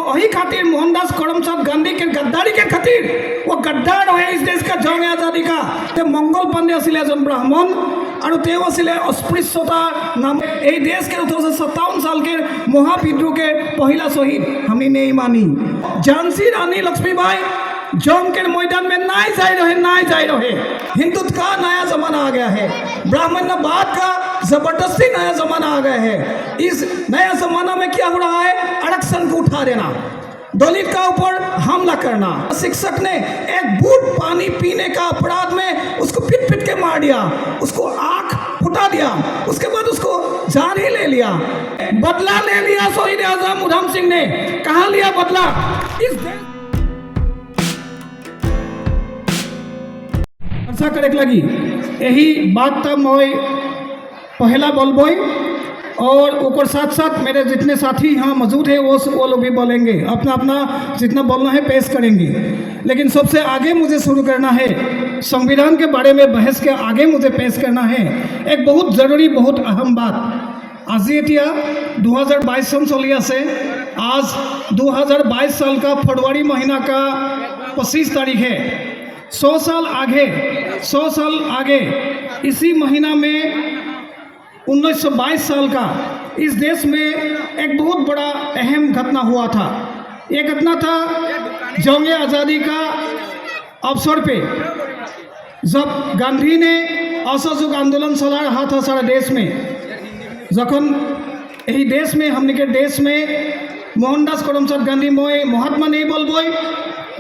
वही खातिर मोहनदास करमचंद गांधी के गद्दारी के खातिर वो गद्दार है इस देश का जंग आजादी का। ते मंगल पांडे आसिले एजन ब्राह्मण और तेव आसिले अस्पृश्यता नाम এই देश के 1957 साल के महाविद्रोह के पहला शहीद हमने नहीं मानी। झांसी रानी लक्ष्मीबाई जंग के मैदान में नहीं जा रहे। हिंदुत्व का नया जमाना आ गया है, ब्राह्मणवाद का जबरदस्ती नया जमाना आ गया है। इस नया जमाना में क्या हो रहा है, आरक्षण को उठा देना, दलित का ऊपर हमला करना। शिक्षक ने एक बूंद पानी पीने का अपराध में उसको पीट के मार दिया, उसको आंख फुटा दिया, उसके बाद उसको जान ही ले लिया। बदला ले लिया शहीद आजम उधम सिंह ने। कहाँ लिया बदला? इस चर्चा करे लगी यही बात तब मैं पहला बोलबोई और ओकर साथ साथ मेरे जितने साथी यहाँ मौजूद हैं वो लोग भी बोलेंगे, अपना अपना जितना बोलना है पेश करेंगे। लेकिन सबसे आगे मुझे शुरू करना है, संविधान के बारे में बहस के आगे मुझे पेश करना है एक बहुत ज़रूरी बहुत अहम बात। आज एटिया 2022 सन चलि आछे। आज 2022 साल का फरवरी महीना का 25 तारीख है। 100 साल आगे इसी महीना में 1922 साल का इस देश में एक बहुत बड़ा अहम घटना हुआ था। ये घटना था जंग आज़ादी का अवसर पे, जब गांधी ने असहयोग आंदोलन चला रहा था सारा देश में। जखन यही देश में हमने के देश में मोहनदास करमचंद गांधी, मैं महात्मा नहीं बोलबोई,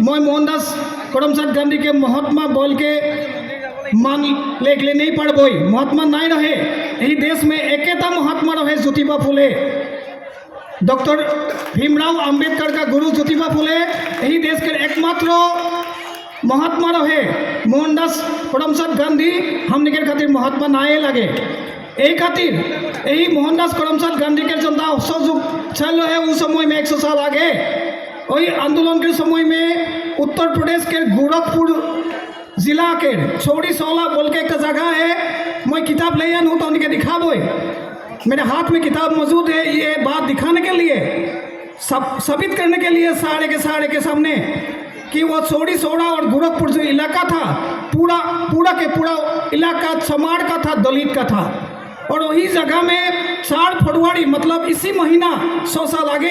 मैं मोहनदास करमचंद गांधी के महात्मा बोल के मान ले नहीं पड़बोई। महात्मा नहीं रहे यही देश में, एकेटा महात्मा रहे ज्योतिबा फुले। डॉक्टर भीमराव अंबेडकर का गुरु ज्योतिबा फुले यही देश के एकमात्र महात्मा रहे। मोहनदास करमचंद गांधी हमने के खातिर महात्मा नाए लगे। यही खातिर यही मोहनदास करमचंद गांधी के जनता असहयोग चल रहे उस समय में 100 साल आगे। वही आंदोलन के समय में उत्तर प्रदेश के गोरखपुर जिला के छोड़ी सौला बोल के एक जगह है, मैं किताब ले हूँ तो उनके दिखा बोई। मेरे हाथ में किताब मौजूद है ये बात दिखाने के लिए, साबित करने के लिए सारे के सामने कि वो छोड़ी सौड़ा और गोरखपुर जो इलाका था पूरा के पूरा इलाका चमार का था, दलित का था। और वही जगह में 4 फरवरी मतलब इसी महीना 100 साल आगे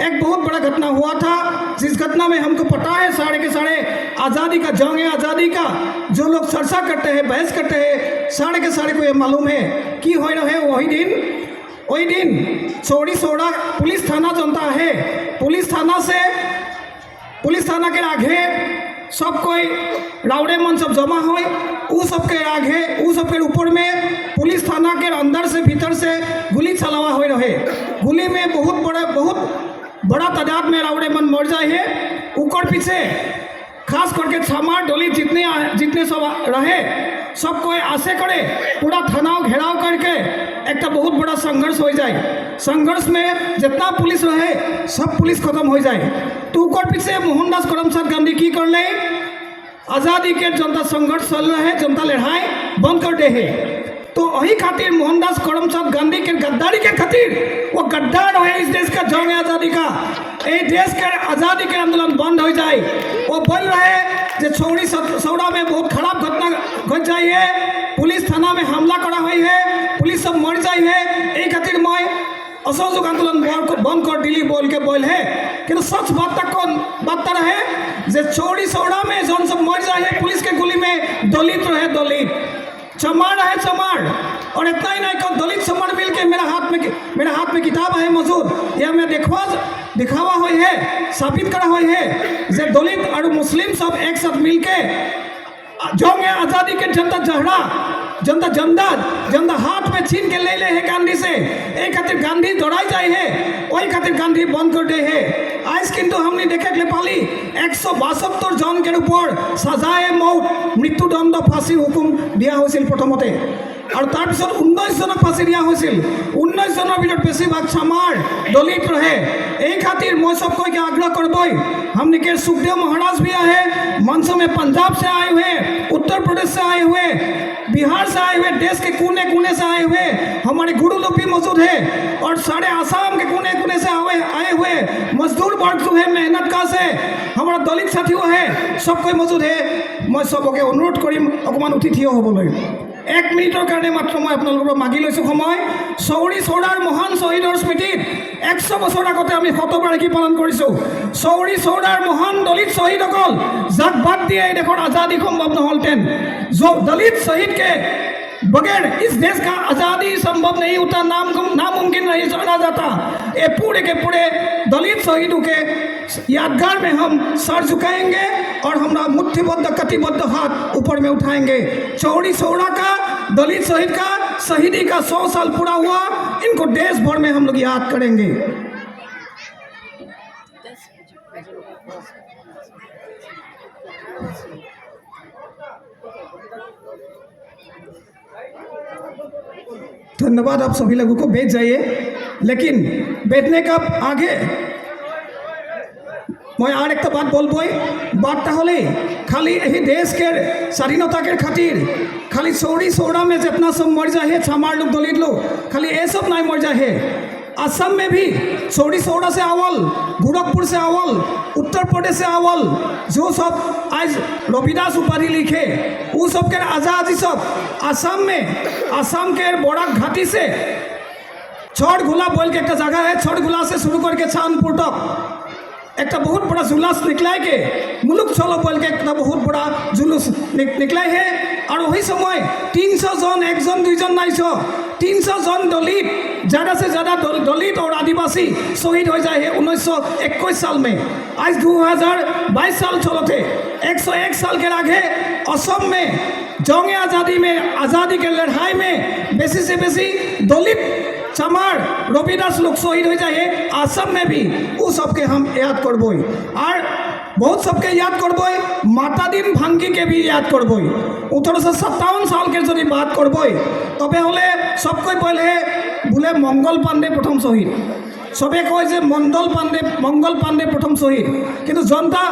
एक बहुत बड़ा घटना हुआ था, जिस घटना में हमको पता है सारे के सारे आज़ादी का जंग आज़ादी का जो लोग चर्चा करते हैं, बहस करते हैं, सारे के सारे को ये मालूम है कि हो रहे वही दिन चौड़ी सौड़ा पुलिस थाना जनता है। पुलिस थाना के आगे सब कोई रावड़े मन सब जमा हो, उ सब के आगे उ सब के ऊपर में पुलिस थाना के अंदर से भीतर से गोली चलावा हो रहे। गोली में बहुत बड़ा तादाद में रावड़े मन मर जाए है। ऊपर पीछे खास करके छमार डोली जितने सब रहे सब कोई आशे करे पूरा थाना घेराव करके एक बहुत बड़ा संघर्ष हो जाए। संघर्ष में जितना पुलिस रहे सब पुलिस खत्म हो जाए। तो ऊपर पीछे मोहनदास करमचंद गांधी की कर ले, आज़ादी के जनता संघर्ष चल रहे, जनता लड़ाई बंद कर दे है। तो वही खातिर मोहनदास करमचंद गांधी के गद्दारी के खातिर वो गद्दार है इस देश का जंग आज़ादी का, ये देश के आज़ादी के आंदोलन बंद हो जाए। वो बोल रहे जो छोड़ी सौड़ा में बहुत खराब घटना घट जाई है, पुलिस थाना में हमला करा हुई है, पुलिस सब मर जाई है, यही खातिर मैं असहयोग आंदोलन बंद कर दिली बोल के बोल है। कि सच बात रहे जे छोड़ी सौड़ा में जौन सब मर जाए है पुलिस के गोली में, दलित रहे दलित, चमार है चमार। और इतना ही नहीं कहो दलित चमार मिल के मेरे हाथ में किताब है मौजूद, यह मैं दिखावा हुई है, साबित करा हुई है जे दलित और मुस्लिम सब एक साथ मिल के जंग आज़ादी के जनता हाथ में छीन के ले है गांधी से। एक खातिर गांधी दौड़ाई जाए है, वही खातिर गांधी बंद कर दे है। आज किंतु हमने देखे ले पाली 172 जन के ऊपर सजाए मौत मृत्युदंड फांसी हुकुम दिया प्रथमते। और তাৰপিছত 19 জনক ফাঁচি দিয়া হৈছিল। 19 জনৰ ভিতৰত বেছিভাগ চামাৰ দলিত ৰহে। এই খাतिर मैं सबको क्या आग्रह करबई, हमने के सुखदेव महाराज भी आए मंच में, पंजाब से आए हुए, उत्तर प्रदेश से आए हुए, बिहार से आए हुए, देश के कोने कोने से आए हुए हमारे गुरु लोग भी मौजूद है, और सारे आसाम के कोने कोने से आए हुए मजदूर वर्ग जो है, मेहनत का से हमारा दलित साथियों है, सब कोई मौजूद है। मैं सबके अनुरोध करिम अकमान उठी थिय हबलै। 1 मिनिटर কাৰণে মাত্ৰ মই আপোনালোকৰ মাগি লৈছোঁ সময়। চৌৰি চৌৰাৰ মহান শ্বহীদৰ স্মৃতিত 100 বছৰ আগতে আমি শতবাৰ্ষিকী পালন কৰিছোঁ। চৌৰি চৌৰাৰ মহান দলিত শ্বহীদসকল যাক বাদ দিয়ে এই দেশৰ আজাদী সম্ভৱ নহ'লহেঁতেন। दलित शहीद के बगैर इस देश का आज़ादी संभव नहीं होता, नामुमकिन नहीं जाना जाता। ये पूरे के पूरे दलित शहीदों के यादगार में हम सर झुकाएंगे और हमारा मुट्ठीबद्ध कटिबद्ध हाथ ऊपर में उठाएंगे। चौड़ी चौड़ा का दलित शहीद का शहीदी का 100 साल पूरा हुआ, इनको देश भर में हम लोग याद करेंगे। धन्यवाद, आप सभी लोगों को बैठ जाइए। लेकिन बैठने का आगे मैं और एक बात बोलबई। बातटा हले खाली यही देश के स्वाधीनता के खातिर खाली चौड़ी चौड़ा में जितना सब मर जाए, छामार लोग दलित लोग खाली ये सब नहीं मर जाए। असम में भी चौड़ी चौड़ा से अव्वल, गोरखपुर से अव्वल, उत्तर प्रदेश से अव्वल जो सब आज रविदास उपाधि लिखे वो सब के आज़ादी सब असम में, असम के बड़ा घाटी से छठ गुला बोल के एक जगह है, छठ गुला से शुरू करके चांदपुर तक एक बहुत बड़ा जुलूस निकला के मुलुक चलो बोल के एक बहुत बड़ा जुलूस निकला है। और वही समय 300 जन, 1 जन 2 जन नहीं 300 जन दलित, ज़्यादा से ज़्यादा दलित और आदिवासी शहीद हो जाए है 1921 साल में। आज 2022 साल चलो थे, 101 साल के आगे असम में जंग आज़ादी में, आज़ादी के लड़ाई में बेसी से बेसी दलित चमार रविदास लोग शहीद हो जाए। असम में भी वो सबके हम याद करबई और बहुत सबके याद करबई। माता दिन भांगी के भी याद करबई। 1857 साल के जो बात करबई तबे हले सबको बोले मंगल पांडे प्रथम शहीद, सबे कहे मंगल पांडे प्रथम शहीद, किन्तु जनता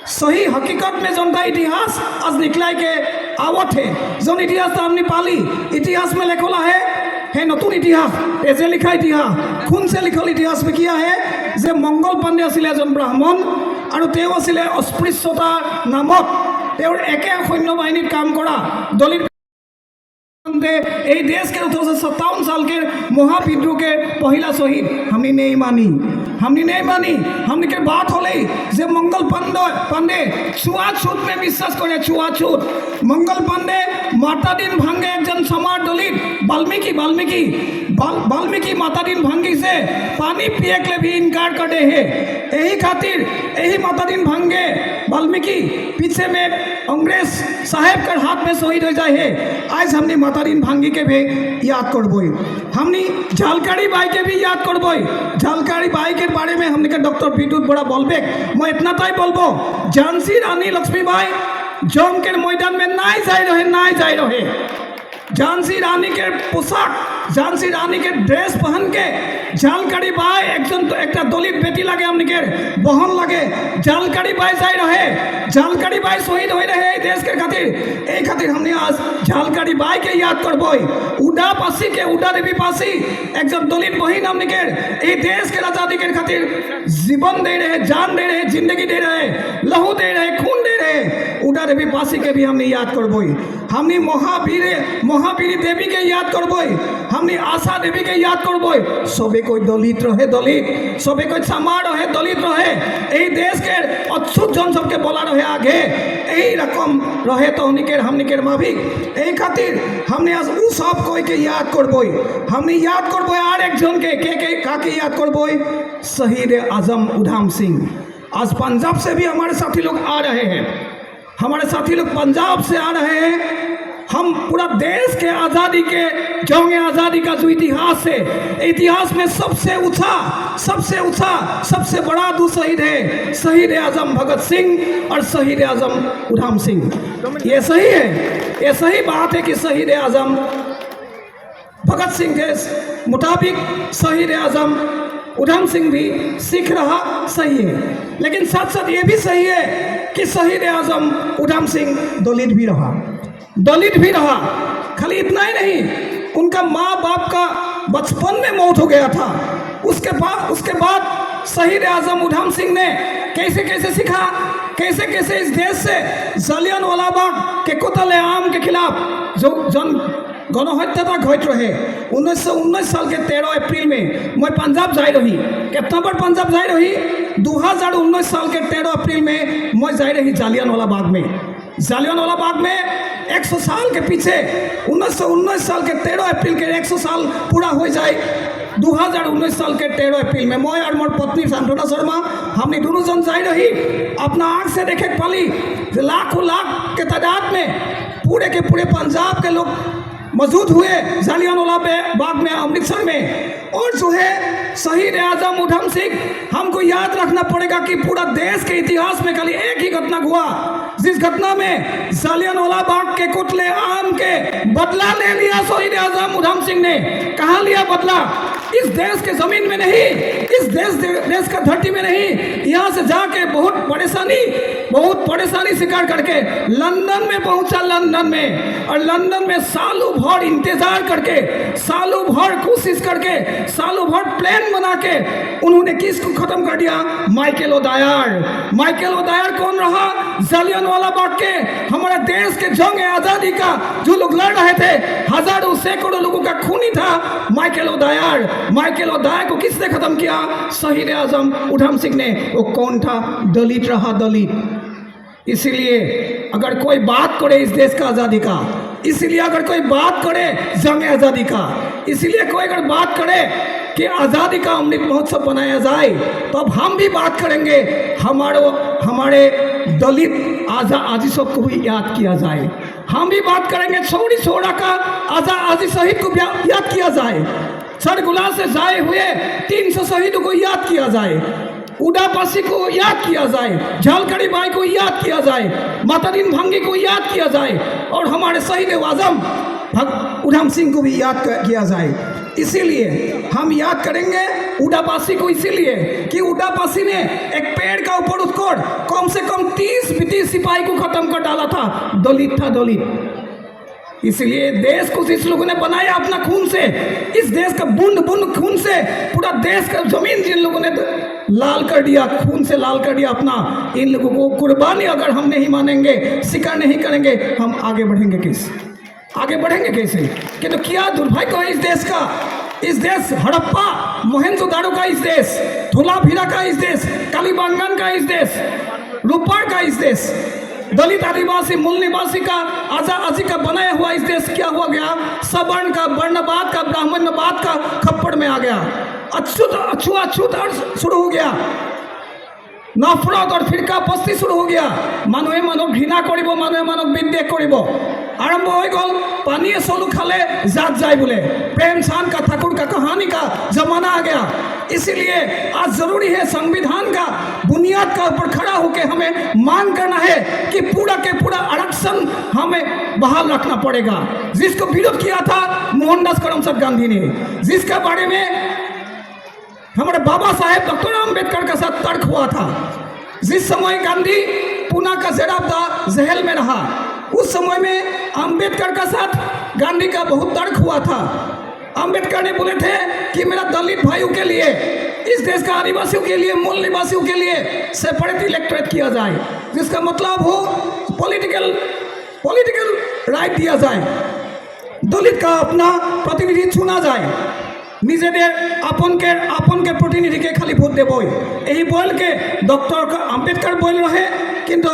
सही हकीकत में जनता इतिहास आज निकला के आवत है। जन इतिहास तो हमने पाली, इतिहास में लिखला है नतुन इतिहास, एजे लिखा इतिहास खून से लिखल इतिहास में किया है जे मंगल पांडे आছিলে एजन ब्राह्मण और तेও आছিলে अस्पृश्यता नामक तेर एके सैन्य बाहिनीत काम करा दलित देश के 1857 साल के महाविद्रोह के पहला शहीद हमने नहीं मानी। हमने के बात होले जे मंगल पांडे छुआछूत में विश्वास करे, छुआछूत। मंगल पांडे माता दिन भांगे एक जन समार दलित वाल्मीकि माता दिन भांगी से पानी पिए के लिए भी इनकार कर दे है। यही खातिर यही माता दिन भांगे वाल्मीकि पीछे में अंग्रेज साहेब के हाथ में शहीद हो जाए है। आज हमने माता दिन भांगी के भी याद करबई, हमने झालकारी बाई के भी याद करबई। झालकारी बाई के बारे में हमने के डॉक्टर विद्युत बड़ा बोलबे। मैं इतना ताई बोलबो, झांसी रानी लक्ष्मीबाई जंग के मैदान में नहीं जाए रहे। झांसी रानी के पोशाक, झांसी रानी के ड्रेस पहन के झालकारी बाई एक दलित बेटी लगे हमने के बहन लगे झालकारी बाई जाए रहे, झालकारी बाई शहीद हो रहे देश के खातिर हमने आज झालकारी बाई के याद करबई। उड़ा पासी के उड़ा देवी पासी एक दलित बहन हमने के देश के आजादी के खातिर जीवन दे रहे, जान दे रहे, जिंदगी दे रहे, लहू दे रहे, खून दे रहे। उड़ा देवी पासी के भी हमने याद करबई। हमने महावीर देवी के याद करबई, हमने आशा देवी के याद करबई। सबे कोई दलित रहे, सबे कोई चमार रहे, दलित रहे। यही देश के अछूत जन सबके बोला रहे आगे यही रकम रहे तो हमने के माफिक। यही खातिर हमने आज उ सब कोई के याद करबई। हमने याद करबई और एक जन के काके याद करबई, शहीद आजम उधम सिंह। आज पंजाब से भी हमारे साथी लोग आ रहे हैं, हमारे साथी लोग पंजाब से आ रहे हैं। हम पूरा देश के आज़ादी के जंग आज़ादी का जो इतिहास है, इतिहास में सबसे ऊंचा सबसे बड़ा दो शहीद है, शहीद आज़म भगत सिंह और शहीद आज़म उधम सिंह। ये सही है, ये सही बात है कि शहीद आज़म भगत सिंह के मुताबिक शहीद आज़म उधम सिंह भी सिख रहा, सही है। लेकिन साथ साथ ये भी सही है कि शहीद आज़म उधम सिंह दलित भी रहा। खाली इतना ही नहीं, उनका माँ बाप का बचपन में मौत हो गया था। उसके बाद शहीद आज़म उधम सिंह ने कैसे सीखा, कैसे इस देश से जालियानवाला बाग के कत्ल आम के खिलाफ जो गणहत्या घट रहे 1919 साल के 13 अप्रैल में मैं पंजाब जा रही। कितना बार पंजाब जा रही? 2019 साल के 13 अप्रैल में मैं जा रही जालियानवाला बाग में 100 साल के पीछे 1919 साल के 13 अप्रैल के 100 साल पूरा हो जाए। 2019 साल के 13 अप्रैल में मैं और मोर पत्नी सांत्वना शर्मा हमने दोनों जन जा रही। अपना आँख से देखे पाली लाखों लाख के तादाद में पूरे के पूरे पंजाब के लोग मौजूद हुए जालियानवाला बाग में, अमृतसर में। और जो है शहीद आज़म उधम सिंह, हमको याद रखना पड़ेगा कि पूरा देश के इतिहास में खाली एक ही घटना हुआ, जिस घटना में जालियानवाला बाग के कत्ले आम के बदला ले लिया शहीद आज़म उधम सिंह ने। कहाँ लिया बदला? इस देश के जमीन में नहीं, इस देश का धरती में नहीं, यहाँ से जाके बहुत परेशानी शिकार करके लंदन में पहुंचा। और लंदन में सालों भर इंतजार करके, सालों भर कोशिश करके, सालों भर प्लान बना के उन्होंने किसको खत्म कर दिया? माइकल ओडायर कौन रहा? जालियानवाला बाग के हमारे देश के जंग आज़ादी का जो लोग लड़ रहे थे, हजारों सैकड़ों लोगों का खूनी था माइकल ओडायर को किसने खत्म किया? शहीद आज़म उधम सिंह ने। वो कौन था? दलित रहा, दलित। इसीलिए अगर कोई बात करे इस देश का आज़ादी का, इसीलिए अगर कोई बात करे जंग आज़ादी का, इसीलिए कोई अगर बात करे कि आज़ादी का अमृत महोत्सव बनाया जाए, तो अब हम भी बात करेंगे हमारे दलित आज़ादी को भी याद किया जाए। हम भी बात करेंगे चौरी चौरा का आज़ादी शहीद को याद किया जाए, सरगुला से जाए हुए 300 शहीदों को याद किया जाए, उदापासी को याद किया जाए, झालकड़ी बाई को याद किया जाए, मातादीन भंगी को याद किया जाए, और हमारे शहीद आज़म उधम सिंह को भी याद किया जाए। इसीलिए हम याद करेंगे उदापासी को, इसीलिए कि उदापासी ने एक पेड़ का ऊपर उठकर कम से कम 30 ब्रिटिश सिपाही को खत्म कर डाला था। दलित। इसलिए देश को इस लोगों ने बनाया अपना खून से, इस देश का बूंद बूंद खून से पूरा देश का जमीन जिन लोगों ने लाल कर दिया, खून से लाल कर दिया अपना, इन लोगों को कुर्बानी अगर हम नहीं मानेंगे, स्वीकार नहीं करेंगे, हम आगे बढ़ेंगे कैसे? कि तो क्या दुर्भाग्य है इस देश का। इस देश हड़प्पा मोहनजोदारो का इस देश, धोलाभिरा का इस देश, कालीबांगन का इस देश, रूपड़ का इस देश, दलित आदिवासी मूल निवासी का आज़ादी का बनाया हुआ इस देश क्या हुआ गया? सवर्ण का, वर्णवाद का, ब्राह्मणवाद का खप्पड़ में आ गया। अछूत शुरू हो गया, नफरत और फिरका पस्ती शुरू हो गया। मानुहे मानक घृणा करिब, मानुहे मानक विद्वेष करिब आरम्भ हो गल। पानी सलू खाले जात जाए बोले, प्रेमचंद का, ठाकुर का कहानी का जमाना आ गया। इसीलिए आज जरूरी है संविधान का बुनियाद का ऊपर खड़ा होकर हमें मांग करना है कि पूरा के पूरा आरक्षण हमें बहाल रखना पड़ेगा। जिसको विरोध किया था मोहनदास करमचंद गांधी ने, जिसका बारे में हमारे बाबा साहेब डॉक्टर आम्बेडकर का साथ तर्क हुआ था। जिस समय गांधी पूना का जेल में रहा, उस समय में आम्बेडकर का साथ गांधी का बहुत तर्क हुआ था। आम्बेडकर ने बोले थे कि मेरा दलित भाइयों के लिए, इस देश का आदिवासियों के लिए, मूल निवासियों के लिए सेपरेट इलेक्टोरेट किया जाए, जिसका मतलब हो पॉलिटिकल राइट दिया जाए, दलित का अपना प्रतिनिधि चुना जाए, निजेदेर अपन के प्रतिनिधि के खाली भोट देव। यही बोल के डॉक्टर आम्बेडकर बोल रहे, किंतु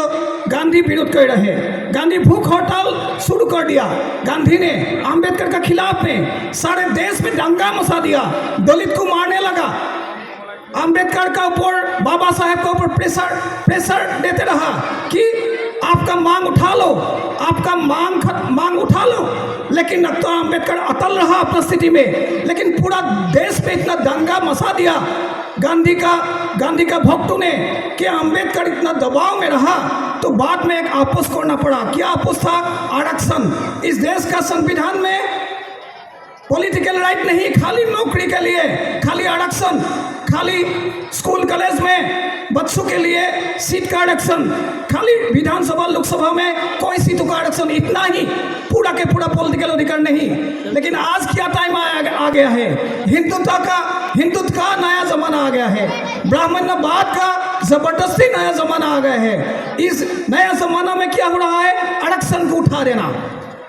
गांधी विरोध कर रहे। गांधी भूख हड़ताल शुरू कर दिया। गांधी ने आम्बेडकर का खिलाफ में सारे देश में दंगा मचा दिया, दलित को मारने लगा। आम्बेडकर का ऊपर, बाबा साहेब का ऊपर प्रेशर देते रहा कि आपका मांग उठा लो, आपका मांग उठा लो। लेकिन डॉक्टर अंबेडकर अटल रहा अपना स्थिति में, लेकिन पूरा देश में इतना दंगा मचा दिया गांधी का भक्तों ने कि अंबेडकर इतना दबाव में रहा, तो बाद में एक आपस करना पड़ा। क्या आपस था? आरक्षण। इस देश का संविधान में पॉलिटिकल राइट नहीं, खाली नौकरी के लिए, खाली आरक्षण, खाली स्कूल कॉलेज में बच्चों के लिए सीट का आरक्षण, खाली विधानसभा लोकसभा में कोई सीटों का आरक्षण, इतना ही, पूरा के पूरा पॉलिटिकल अधिकार नहीं। लेकिन आज क्या टाइम आ गया है? हिंदुत्व का नया जमाना आ गया है, ब्राह्मणवाद का जबरदस्ती नया जमाना आ गया है। इस नया जमाना में क्या हो रहा है? आरक्षण को उठा देना,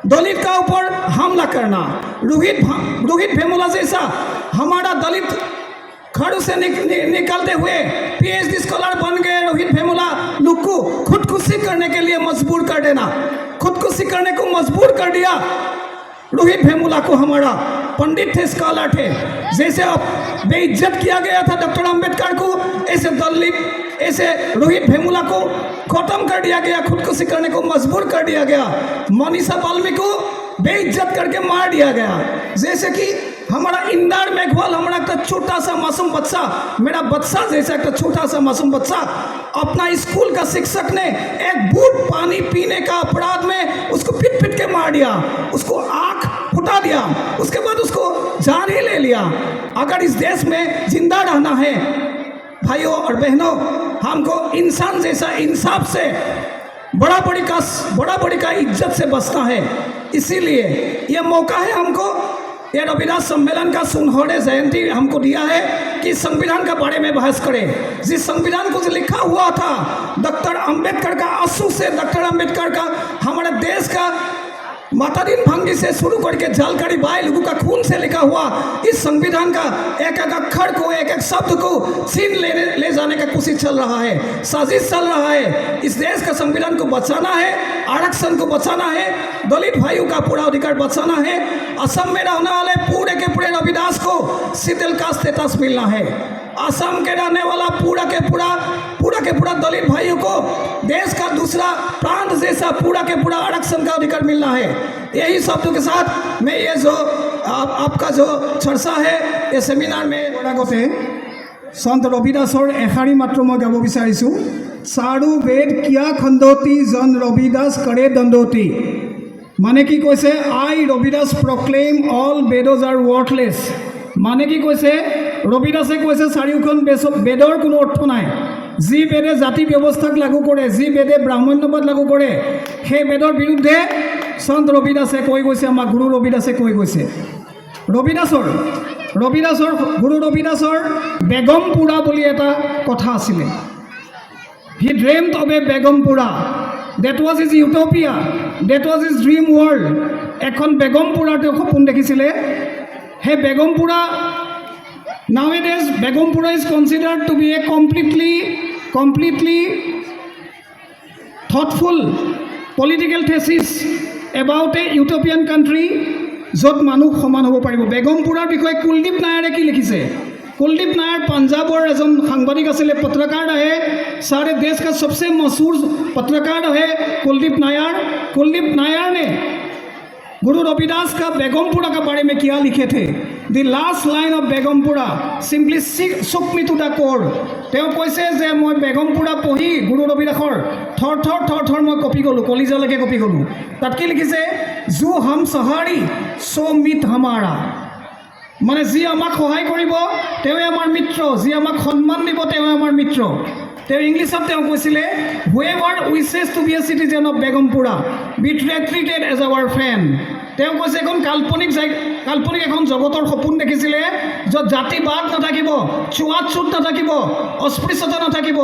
दलित का ऊपर हमला करना। रोहित वेमुला जैसा हमारा दलित खड़ू से निकलते हुए PhD स्कॉलर बन गए रोहित वेमुला लोग को खुदकुशी करने के लिए मजबूर कर देना, खुदकुशी करने को मजबूर कर दिया रोहित वेमुला को। हमारा पंडित थे, स्कॉलर थे, जैसे अब बेइज्जत किया गया था डॉक्टर अंबेडकर को, ऐसे रोहित वेमुला को खत्म कर दिया गया, खुदकुशी करने को मजबूर कर दिया गया। मनीषा बाल्मीकि को बेइज्जत करके मार दिया गया। जैसे कि हमारा इंदर मेघवाल, हमारा एक छोटा सा मासूम बच्चा, मेरा बच्चा जैसा एक छोटा सा मासूम बच्चा, अपना स्कूल का शिक्षक ने एक बूंद पानी पीने का अपराध में उसको पीट के मार दिया, उसको आँख फुटा दिया, उसके बाद उसको जान ही ले लिया। अगर इस देश में जिंदा रहना है भाइयों और बहनों, हमको इंसान जैसा इंसाफ से बड़ा बड़ी का इज्जत से बचना है। इसीलिए यह मौका है हमको, ये रविदास सम्मेलन का सुनहरे जयंती हमको दिया है कि संविधान के बारे में बहस करें। जिस संविधान को लिखा हुआ था डॉक्टर अंबेडकर का आंसू से, डॉक्टर अंबेडकर का हमारे देश का मातादीन भंगी से शुरू करके झालकारी बाई लोगों का खून से लिखा हुआ इस संविधान का एक एक अक्षर को, एक एक शब्द को छीन ले जाने का कोशिश चल रहा है, साजिश चल रहा है। इस देश का संविधान को बचाना है, आरक्षण को बचाना है, दलित भाइयों का पूरा अधिकार बचाना है। असम में रहने वाले पूरे के पूरे रविदास को शीतल का स्टेटस मिलना है। असम के रहने वाला पूरा के पूरा दलित भाइयों को देश का दूसरा प्रांत जैसा पूरा के पूरा आरक्षण का अधिकार मिलना है। यही शब्दों के साथ मैं ये जो आपका जो चर्चा है ये सेमिनार में আগতে संत रविदासर एषारी मात्र मैं गाब विचारिছোঁ, चारू वेद किया खंडती जन रविदास करे दंडती। माने की कैसे? आई रविदास प्रक्लेम ऑल वेदोज आर वर्थलेस। माने की कैसे? रविदासे कैसे चारियोখন वेदर कोनो अर्थ নাই। जी वेदे जाति व्यवस्थाक लागू करे, जी वेदे ब्राह्मण्यवाद लागू करे, সেই वेदर विरुद्धे सन्त रविदासे কৈ গৈছে, আমাৰ गुरु रविदासे কৈ গৈছে। गुरु रविदासर बेगमपुरा বুলি এটা কথা আছিলে। He dreamed of a Begampura, that was his utopia, that was his dream world। এখন বেগমপুৰা তেওঁ সপোন দেখিছিলে। সেই Begampura, nowadays Begumpura is considered to be a completely thoughtful political thesis about a utopian country য'ত মানুহ সমান হ'ব পাৰিব। বেগমপুৰাৰ বিষয়ে কুলদীপ নায়াৰে কি লিখিছে? कुलदीप नायर पंजाबर एजन सांबादिक आছিলে, पत्रकार रहे, सारे देश का सबसे मशहूर पत्रकार रहे कुलदीप नायर ने गुरु रविदास का बेगमपुरा के बारे में क्या लिखे थे? The last line of Begampura simply shook me to the core. তেওঁ কৈছে যে মই বেগমপুৰা পঢ়ি গুৰু ৰবিদাসৰ থৰ মই কপি গ'লোঁ, কলিজালৈকে কপি গ'লোঁ। তাত কি লিখিছে? জো হম সহাৰি সো মিত হামাৰা। মানে যি আমাক সহায় কৰিব তেৱে আমাৰ মিত্ৰ, যি আমাক সন্মান দিব তেৱে আমাৰ মিত্ৰ। তেওঁ ইংলিছত তেওঁ কৈছিলে, whoever wishes to be a citizen of Begampura be treated as our friend. তেওঁ কৈছে এখন কাল্পনিক এখন জগতৰ সপোন দেখিছিলে য'ত জাতিবাদ নাথাকিব, চুৱাত নাথাকিব, অস্পৃশ্যতা নাথাকিব,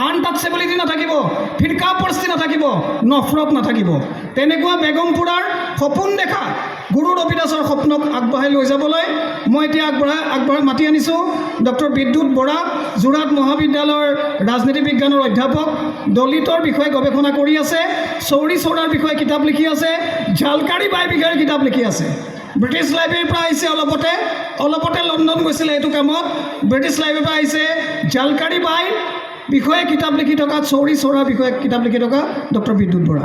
আনটাচেবিলিটি নাথাকিব, ফিৰকা পৰিস্থিতি নাথাকিব, নফৰত নাথাকিব। তেনেকুৱা বেগমপুৰাৰ সপোন দেখা গুৰু ৰবিদাসৰ সপোনক আগবঢ়াই লৈ যাবলৈ মই এতিয়া আগবঢ়াই মাতি আনিছোঁ ডক্টৰ বিদ্যুৎ বৰা, যোৰহাট মহাবিদ্যালয়ৰ ৰাজনীতি বিজ্ঞানৰ অধ্যাপক, দলিতৰ বিষয়ে গৱেষণা কৰি আছে, চৌৰি চৌৰাৰ বিষয়ে কিতাপ লিখি আছে, ঝালকাৰী বাই বিষয়ে কিতাপ লিখি আছে। ব্ৰিটিছ লাইব্ৰেৰীৰ পৰা আহিছে, অলপতে লণ্ডন গৈছিলে এইটো কামত। ব্ৰিটিছ লাইব্ৰেৰীৰ পৰা আহিছে ঝালকাৰী বাই বিষয়ে কিতাপ লিখি থকা চৌৰি চৌৰাৰ বিষয়ে কিতাপ লিখি থকা ডক্টৰ বিদ্যুৎ বৰা।